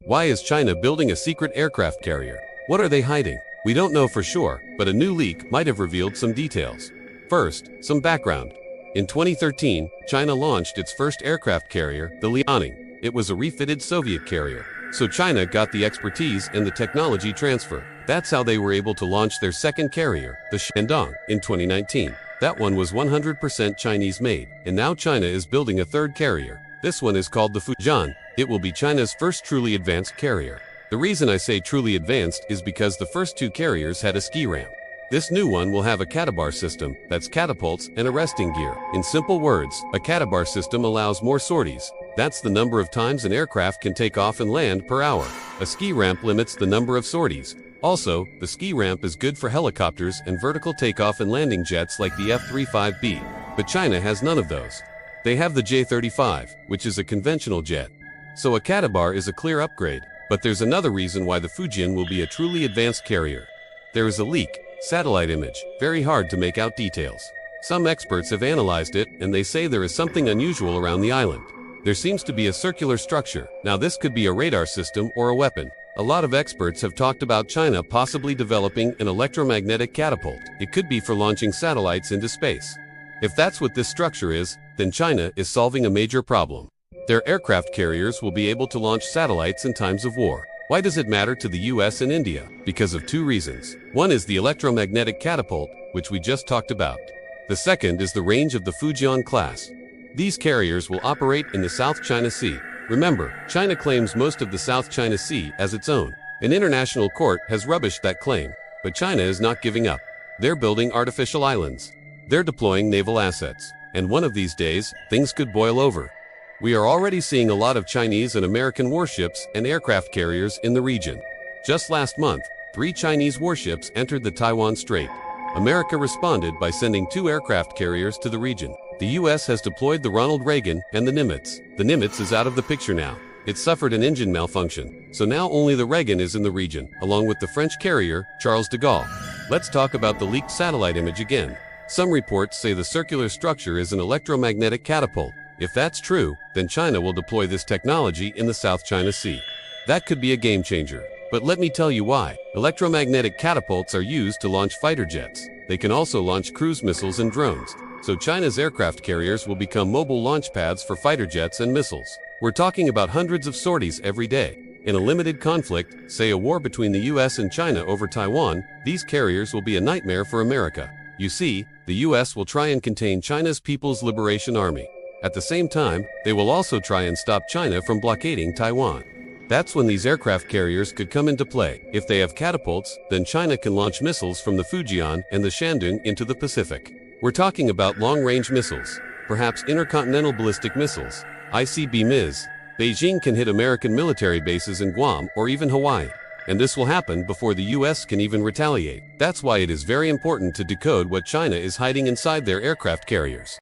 Why is China building a secret aircraft carrier? What are they hiding? We don't know for sure, but a new leak might have revealed some details. First, some background. In 2013, China launched its first aircraft carrier, the Liaoning. It was a refitted Soviet carrier. So China got the expertise and the technology transfer. That's how they were able to launch their second carrier, the Shandong, in 2019. That one was 100% Chinese made, and now China is building a third carrier. This one is called the Fujian. It will be China's first truly advanced carrier. The reason I say truly advanced is because the first two carriers had a ski ramp. This new one will have a catabar system, that's catapults and arresting gear. In simple words, a catabar system allows more sorties. That's the number of times an aircraft can take off and land per hour. A ski ramp limits the number of sorties. Also, the ski ramp is good for helicopters and vertical takeoff and landing jets like the F-35B. But China has none of those. They have the J-35, which is a conventional jet. So a catabar is a clear upgrade. But there's another reason why the Fujian will be a truly advanced carrier. There is a leak, satellite image, very hard to make out details. Some experts have analyzed it, and they say there is something unusual around the island. There seems to be a circular structure. Now this could be a radar system or a weapon. A lot of experts have talked about China possibly developing an electromagnetic catapult. It could be for launching satellites into space. If that's what this structure is, then China is solving a major problem. Their aircraft carriers will be able to launch satellites in times of war. Why does it matter to the US and India? Because of two reasons. One is the electromagnetic catapult, which we just talked about. The second is the range of the Fujian class. These carriers will operate in the South China Sea. Remember, China claims most of the South China Sea as its own. An international court has rubbished that claim. But China is not giving up. They're building artificial islands. They're deploying naval assets. And one of these days, things could boil over. We are already seeing a lot of Chinese and American warships and aircraft carriers in the region. Just last month, 3 Chinese warships entered the Taiwan Strait. America responded by sending 2 aircraft carriers to the region. The US has deployed the Ronald Reagan and the Nimitz. The Nimitz is out of the picture now. It suffered an engine malfunction, so now only the Reagan is in the region, along with the French carrier, Charles de Gaulle. Let's talk about the leaked satellite image again. Some reports say the circular structure is an electromagnetic catapult. If that's true, then China will deploy this technology in the South China Sea. That could be a game changer. But let me tell you why. Electromagnetic catapults are used to launch fighter jets. They can also launch cruise missiles and drones. So China's aircraft carriers will become mobile launch pads for fighter jets and missiles. We're talking about hundreds of sorties every day. In a limited conflict, say a war between the US and China over Taiwan, these carriers will be a nightmare for America. You see, the US will try and contain China's People's Liberation Army. At the same time, they will also try and stop China from blockading Taiwan. That's when these aircraft carriers could come into play. If they have catapults, then China can launch missiles from the Fujian and the Shandong into the Pacific. We're talking about long-range missiles, perhaps intercontinental ballistic missiles, ICBMs. Beijing can hit American military bases in Guam or even Hawaii. And this will happen before the US can even retaliate. That's why it is very important to decode what China is hiding inside their aircraft carriers.